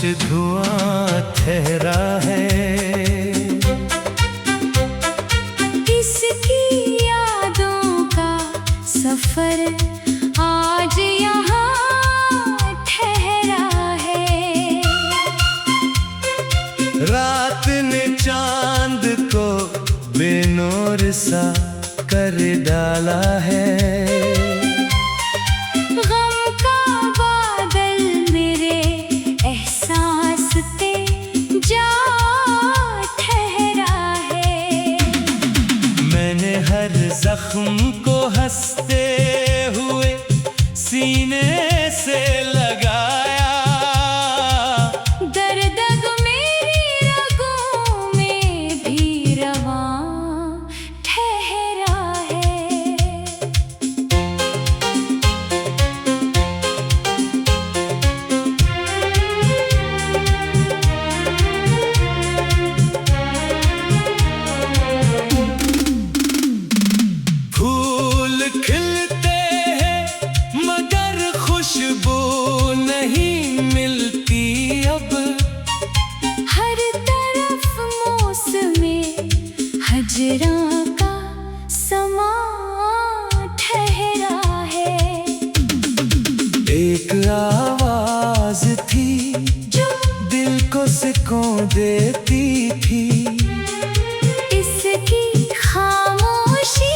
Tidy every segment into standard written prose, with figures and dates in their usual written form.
धुआं ठहरा है। किसकी यादों का सफर आज यहाँ ठहरा है। रात ने चांद को बेनूर सा कर डाला है। जख्म को हंसते हुए सीने से लगाया। दर्द मेरी रगों में भी रवां ठहरा है। खिलते हैं मगर खुशबू नहीं मिलती अब। हर तरफ मौसमे हजरा का समा ठहरा है। एक आवाज थी जो दिल को सुकून देती थी। इसकी खामोशी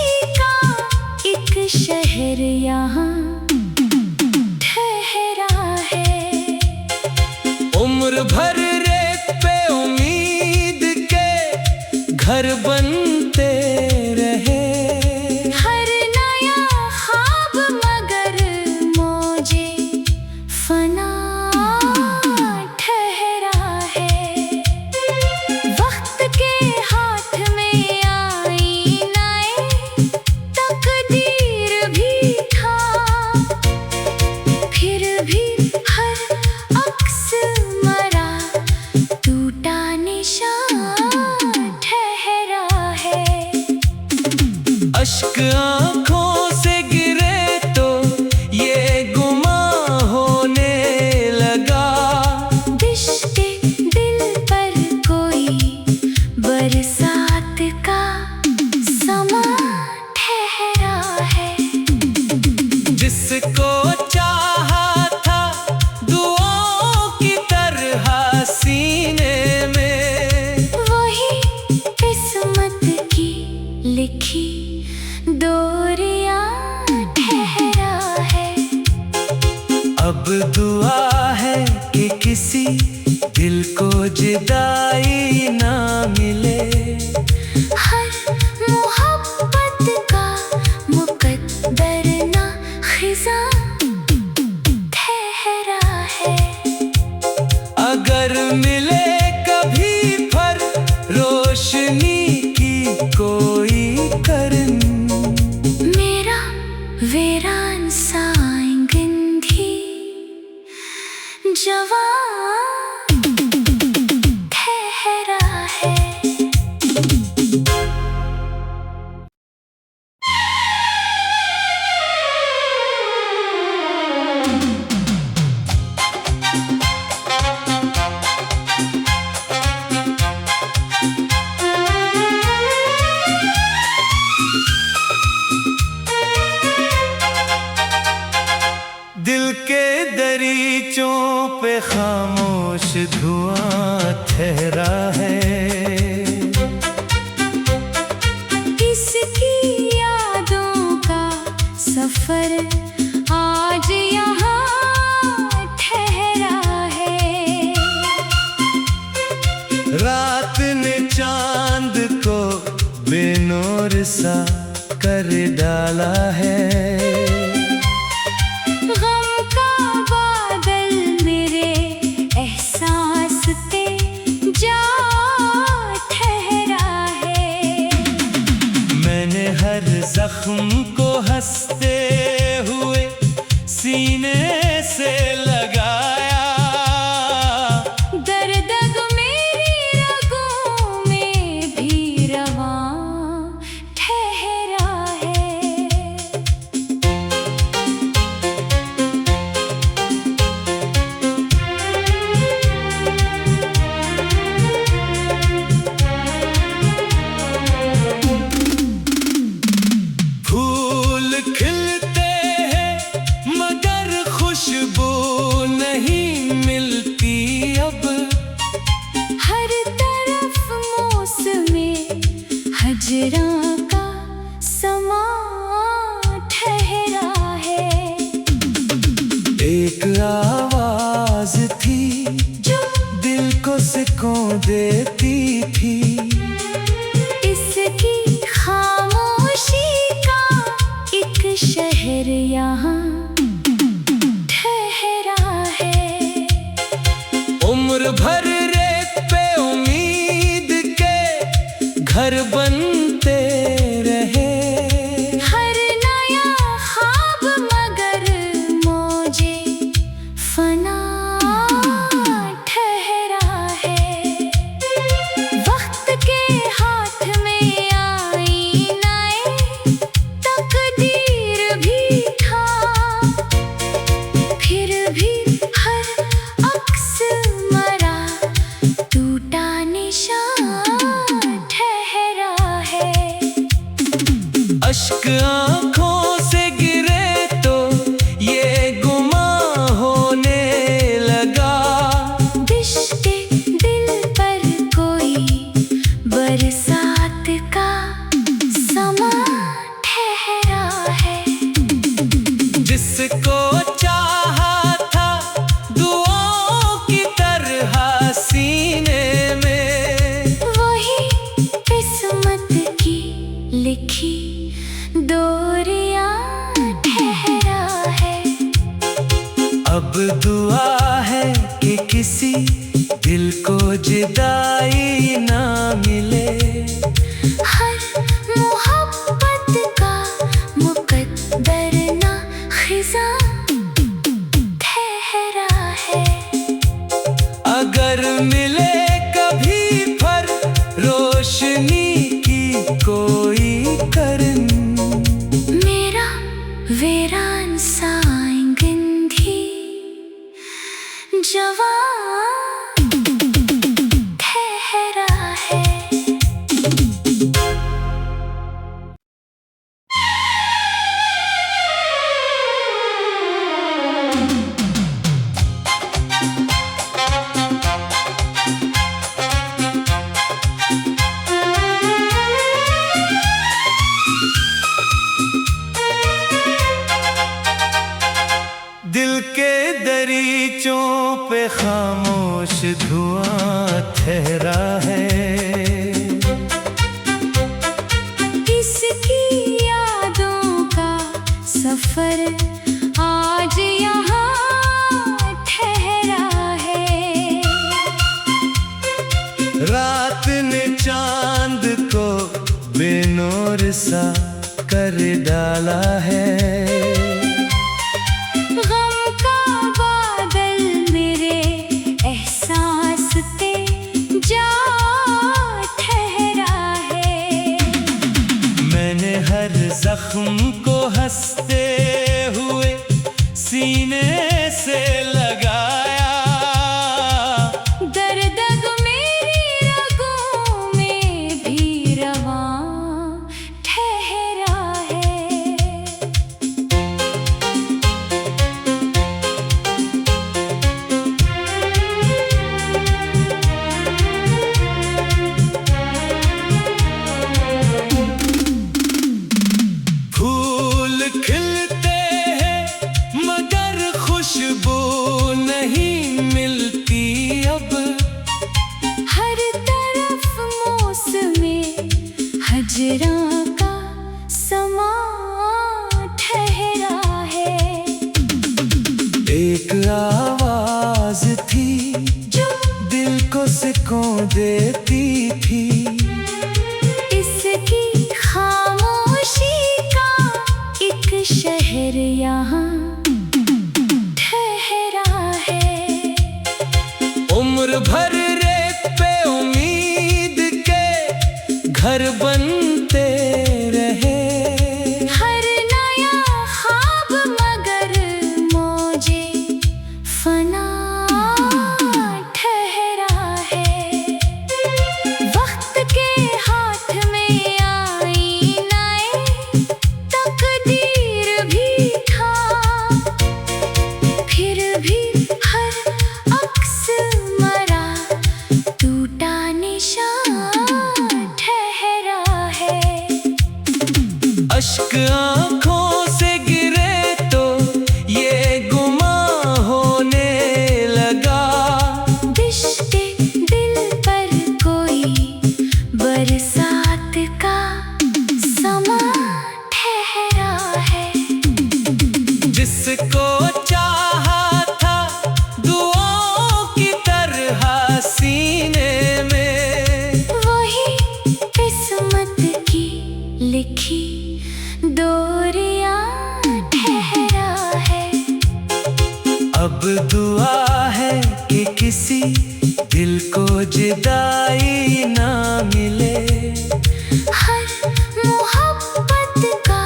शहर यहाँ ठहरा है। उम्र भर रेत पे उम्मीद के घर बनते रहे। हर नया ख्वाब मगर मौजे फना ठहरा है। वक्त के हाथ में आईनाए तकदीर भी था। फिर भी हर अक्स मरा टूटा निशान ठहरा है। अश्क आंखों से गिरे तो ये गुमां होने लगा। बिश्ते दिल पर कोई बरसात का समा ठहरा है। जिसको चाहा था दुआओं की तरह सीने में, वही किस्मत की लिखी डोरियां ठहरा है। अब दुआ है कि किसी दिल को जुदाई ना मिले। हर मोहब्बत का मुकद्दर ना खिज़ा ठहरा है। अगर मिले कभी पर रोशनी की कोई करन, मेरा वीरान सा आंगन जवान ठहरा है। दिल के दरीचों पे खामोश धुआं ठहरा है। किसकी यादों का सफर आज यहाँ ठहरा है। रात ने चांद को बेनूर सा कर डाला है। हर जख्म को हंसते हुए सीने से लगाया। दर्द मेरी रगों में भी रवां ठहरा है। को देती थी। इसकी खामोशी का एक शहर यहाँ ठहरा है। उम्र भर रेत पे उम्मीद के घर बनते रहे। हर नया ख्वाब मगर मौजे फना ठहरा है। वक्त के हाथ में आईनाए तकदीर भी था, फिर भी हर अक्स मरा टूटा निशान ठहरा है। अश्क आंखों से गिरे तो ये गुमा होने लगा। बिश्ते दिल पर कोई बरसात का समा ठहरा है। जिसको चाहा था दुआओं की तरह सीने में, वही किस्मत की लिखी डोरियां ठहरा है। अब दुआ है कि किसी दिल को जुदाई ना मिले। हर मोहब्बत का मुकद्दर ना खिजा ठहरा है। अगर मिले कभी पर रोशनी की कोई करन, मेरा वीरान सा आंगन-भी जवान ठहरा है। दिल के दरीचों पे खामोश धुआं ठहरा है। इसकी यादों का सफर आज यहाँ ठहरा है। रात ने चांद को बेनूर सा कर डाला है। गम का बादल मेरे एहसास पे जा ठहरा है। मैंने हर जख्म को हंसते हुए सीने से लगाया। दर्द मेरी रगों में भी रवां ठहरा है। फूल खिलते हैं मगर खुशबू नहीं मिलती अब। हर तरफ मौसमे हजरा का समा ठहरा है। एक आवाज थी जो दिल को सुकून देती थी। इसकी खामोशी का एक शहर यहाँ ठहरा है। उम्र भर रेत पे उम्मीद के घर बनते रहे। हर नया ख्वाब मगर मौजे फना ठहरा है। वक्त के हाथ में आईनाए तकदीर भी था, फिर भी हर अक्स मरा टूटा निशान ठहरा है। अश्क आंखों से गिरे तो ये गुमा होने लगा। बिश्ते दिल जिसको चाहा था दुआओं की तरह सीने में, वही किस्मत की लिखी डोरियां ठहरा है। अब दुआ है कि किसी दिल को जुदाई ना मिले। हर मोहब्बत का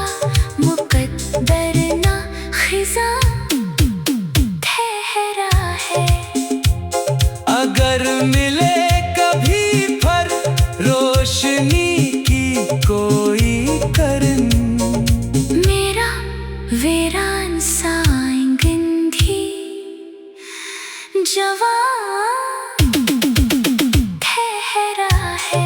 मुकद्दर ना खिज़ा ठहरा है। अगर मिले कभी फिर रोशनी की कोई करन, मेरा वीरान सा आंगन भी जवान ठहरा है।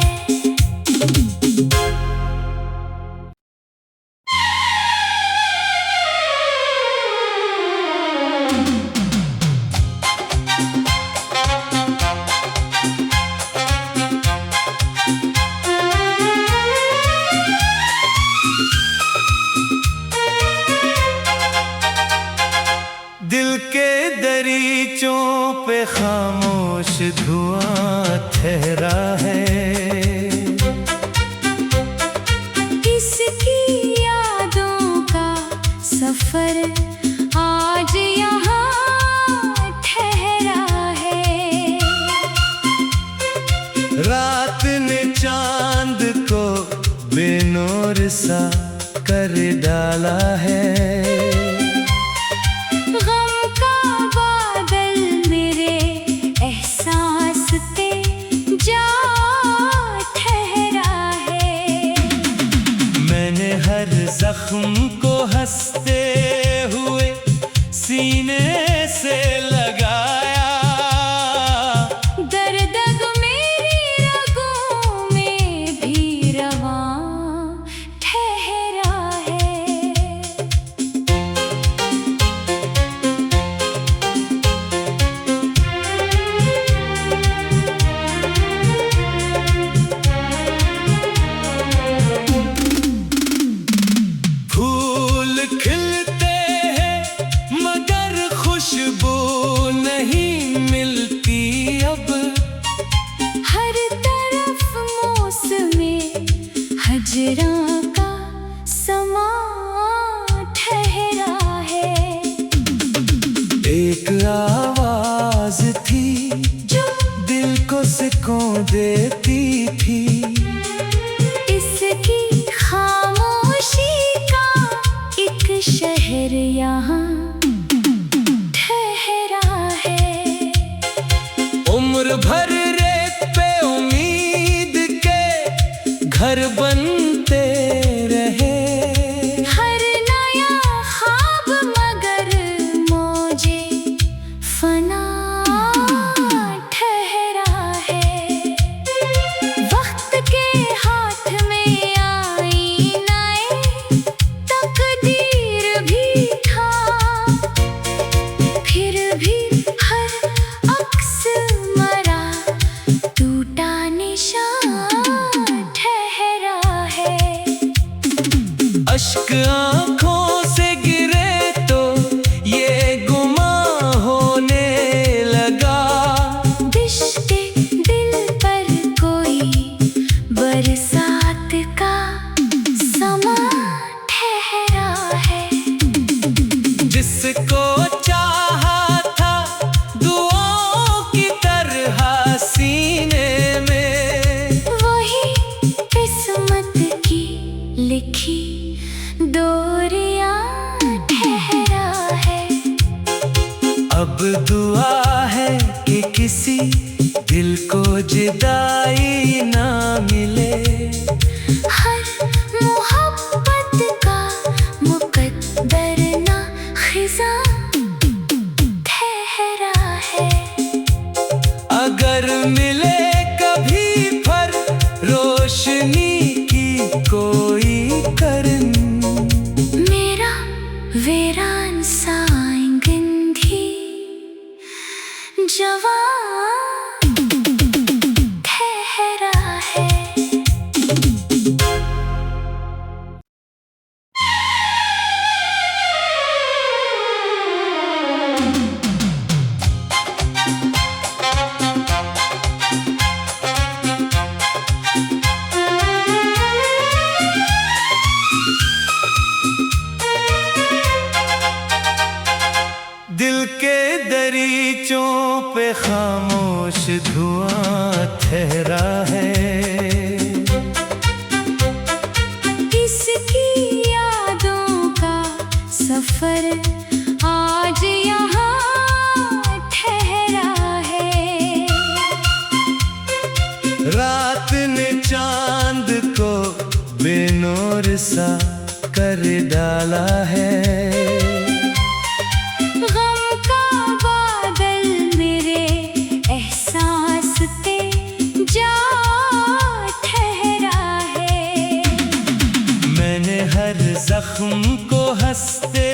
दिल के दरीचों पे खामोश धुआं ठहरा है। किसकी यादों का सफर आज यहाँ ठहरा है। रात ने चांद को बेनूर सा कर डाला है। गम का बादल मेरे एहसास पे जा ठहरा है। मैंने हर जख्म को हंसते हुए सीने से लगाया। दर्द मेरी रगों में भी रवां ठहरा है। फूल खिलते हैं मगर खुशबू नहीं मिलती अब। हर तरफ मौसमे हजरा का समा ठहरा है। एक आवाज थी जो दिल को सुकून देती थी। इसकी खामोशी का एक शहर यहाँ ठहरा है। उम्र भर रेत पे उम्मीद के घर बनते रहे। हर नया ख्वाब मगर मौजे फना ठहरा है। वक्त के हाथ में आईनाए तकदीर भी था। फिर भी हर अक्स मरा टूटा निशान ठहरा है। अश्क आंखों से गिरे तो ये गुमां होने लगा। बिश्ते दिल पर कोई बरसात का समा ठहरा है। जिसको चाहा था दुआओं की तरह सीने में, वही किस्मत की लिखी डोरियां ठहरा है। अब दुआ है कि किसी दिल को जुदाई ना मिले। हर मोहब्बत का मुकद्दर ना खिज़ा ठहरा है। अगर मिले कभी फिर रोशनी की कोई करन, मेरा वीरान सा आंगन भी जवान ठहरा है। खामोश धुआं ठहरा है। किसकी यादों का सफर आज यहाँ ठहरा है। रात ने चांद को बेनूर सा कर डाला है। जख्म को हंसते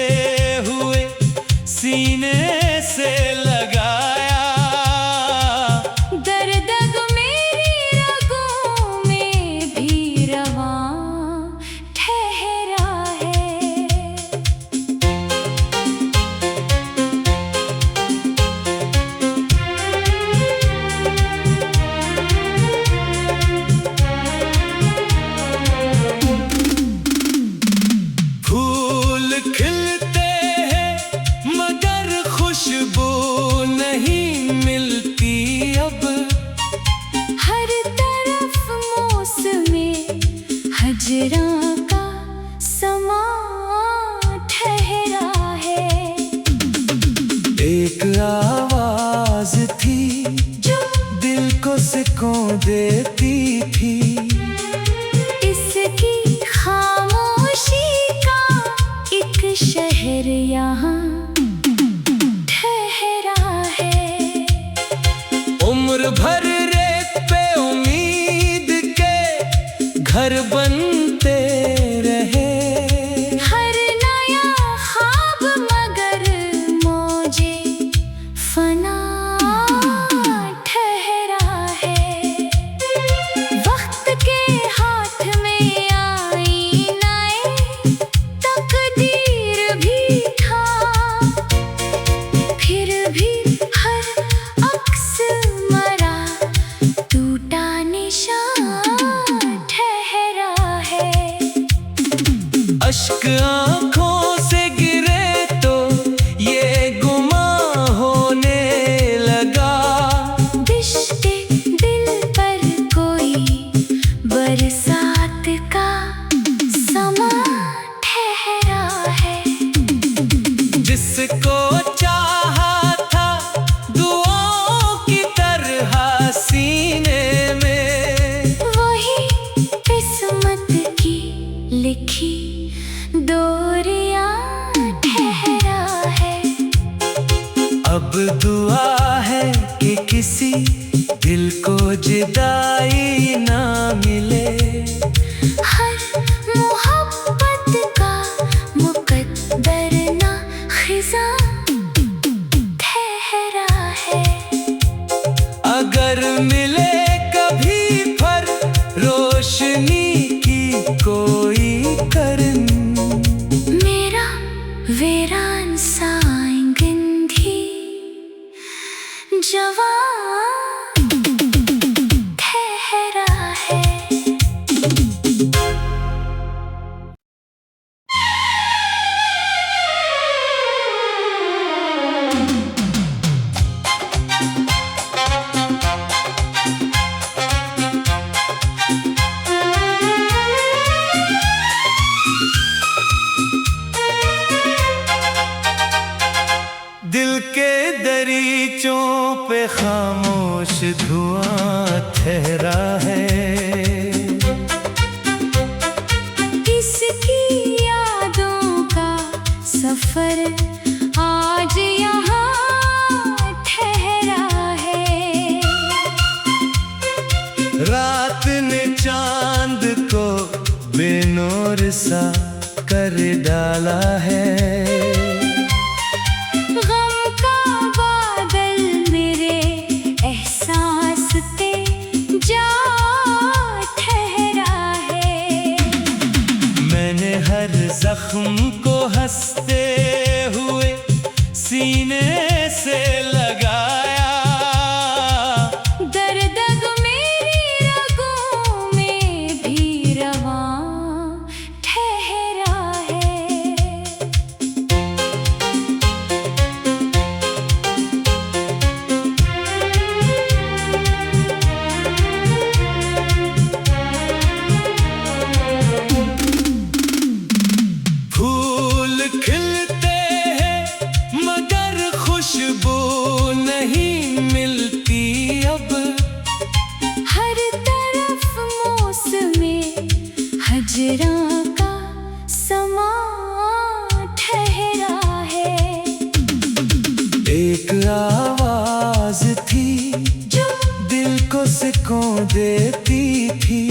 हुए सीने से लगाया। दर्द मेरी रगों में भी रवां ठहरा है। खिलते हैं मगर खुशबू नहीं मिलती अब। हर तरफ मौसमे हजरा का समा ठहरा है। एक आवाज थी जो दिल को सुकून देती थी। इसकी खामोशी एक शहर यहाँ ठहरा है। उम्र भर रेत पे उम्मीद के घर बनते रहे। हर नया ख्वाब मगर मौजे फना ठहरा है। वक्त के हाथ में आईनाए तकदीर भी था। फिर भी हर अक्स मरा टूटा निशान ठहरा है। अश्क आंखों से गिरे तो ये गुमां होने लगा। बिश्ते दिल पर कोई बरसात का समा ठहरा है। जिसको चाहा था दुआओं की तरह सीने में, वही किस्मत की लिखी डोरियां ठहरा है। अब दुआ है कि किसी दिल को जुदाई ना मिले। हर मोहब्बत का मुकद्दर ना खिजा ठहरा है। अगर मिले कभी पर रोशनी की कोई करन, मेरा वीरान सा आंगन-भी जवां ठहरा है। दिल के दरीचों पे खामोश धुआं ठहरा है। किसकी यादों का सफर आज यहाँ ठहरा है। रात ने चांद को बेनूर सा कर डाला है। जख्म को हंसते हुए सीने से लगाया। दर्द मेरी रगों में भी रवां ठहरा है। आवाज थी जो दिल को सुकून देती थी।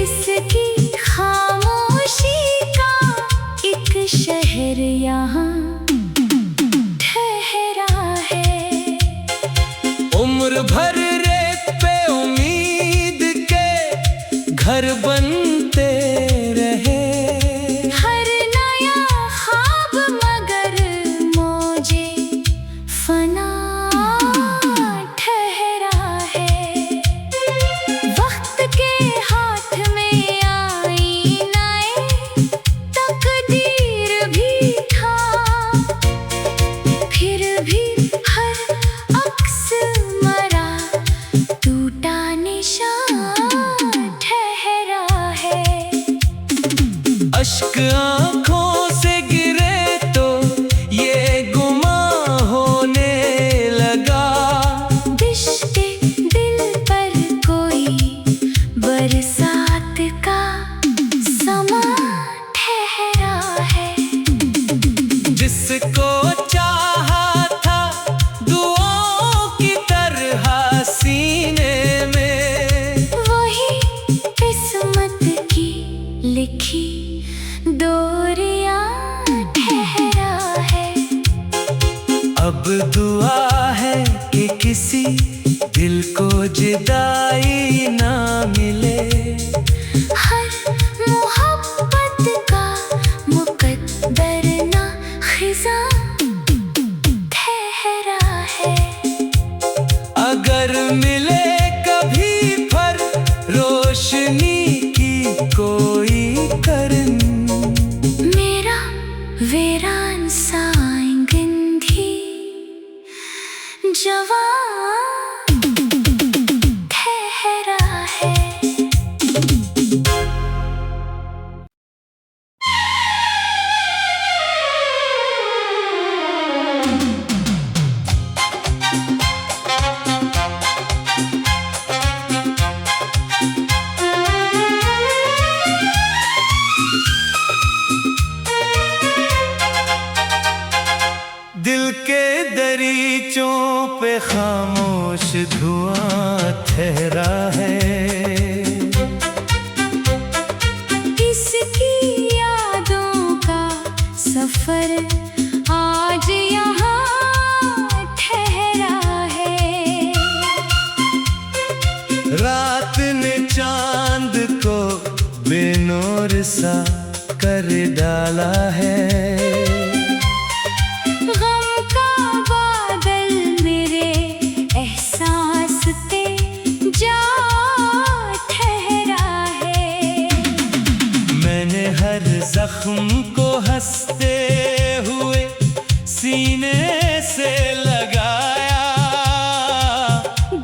इसकी खामोशी का एक शहर यहाँ ठहरा है। उम्र भर रेत पे उम्मीद के घर बनते रहे। हर नया ख्वाब मगर मौजे फना ठहरा है। वक्त के हाथ में आईनाए तकदीर भी था, फिर भी हर अक्स मरा टूटा निशान ठहरा है। अश्क आंखों से गिरे तो ये गुमां होने लगा। बिश्ते दिल पर कोई बरसात का समा ठहरा है। जिसको चाहा था दुआओं की तरह सीने में, वही किस्मत की लिखी डोरियां ठहरा है। अब दुआ है कि किसी दिल को जुदाई ना मिले। हर मोहब्बत का मुकद्दर ना खिजा ठहरा है। अगर मिले कभी पर रोशनी की कोई करन, मेरा वीरान सा आंगन-धी जवान ठहरा है। दिल के दरीचों पे खामोश धुआं ठहरा है। इसकी यादों का सफर आज यहाँ ठहरा है। रात ने चांद को बेनूर सा कर डाला है। गम का बादल मेरे एहसास पे जा ठहरा है। मैंने हर जख्म को हंसते हुए सीने से लगाया।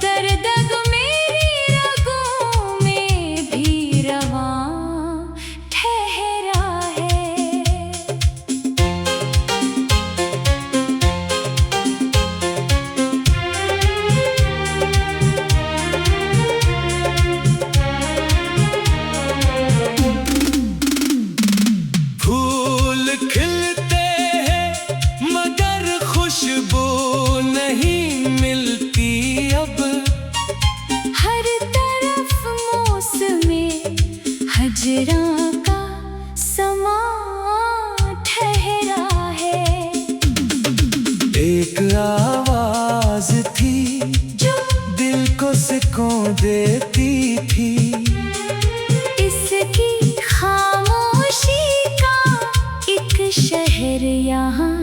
दर्द मेरी रगों में भी रवां ठहरा है। फूल खिलते हैं मगर खुशबू नहीं मिलती अब। हर तरफ मौसमे हजरा का समा ठहरा है। एक आवाज थी जो दिल को सुकून देती थी। इसकी खामोशी का एक शहर यहाँ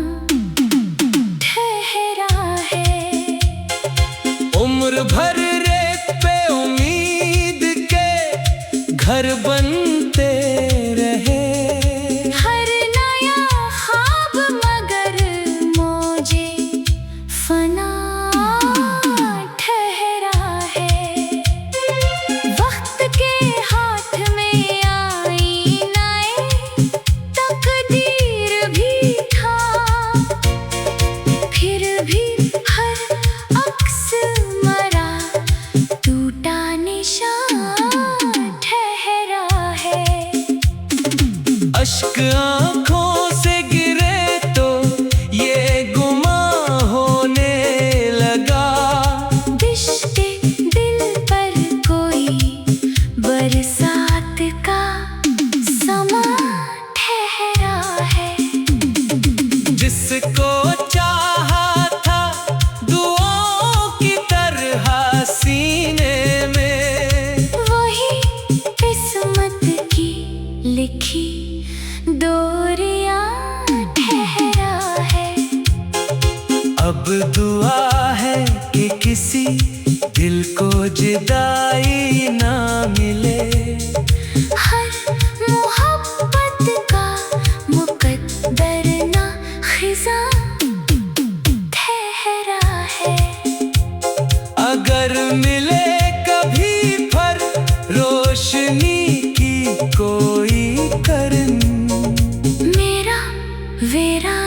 ठहरा है। उम्र भर रेत पे उम्मीद के घर बनते रहे। हर नया ख्वाब मगर मौजे फना ठहरा है। वक्त के हाथ में आईनाए तकदीर भी था, फिर भी हर अक्स मरा टूटा निशान ठहरा है। अश्क आंखों से गिरे तो ये गुमां होने लगा। सोचने की कोई करन। मेरा वेरा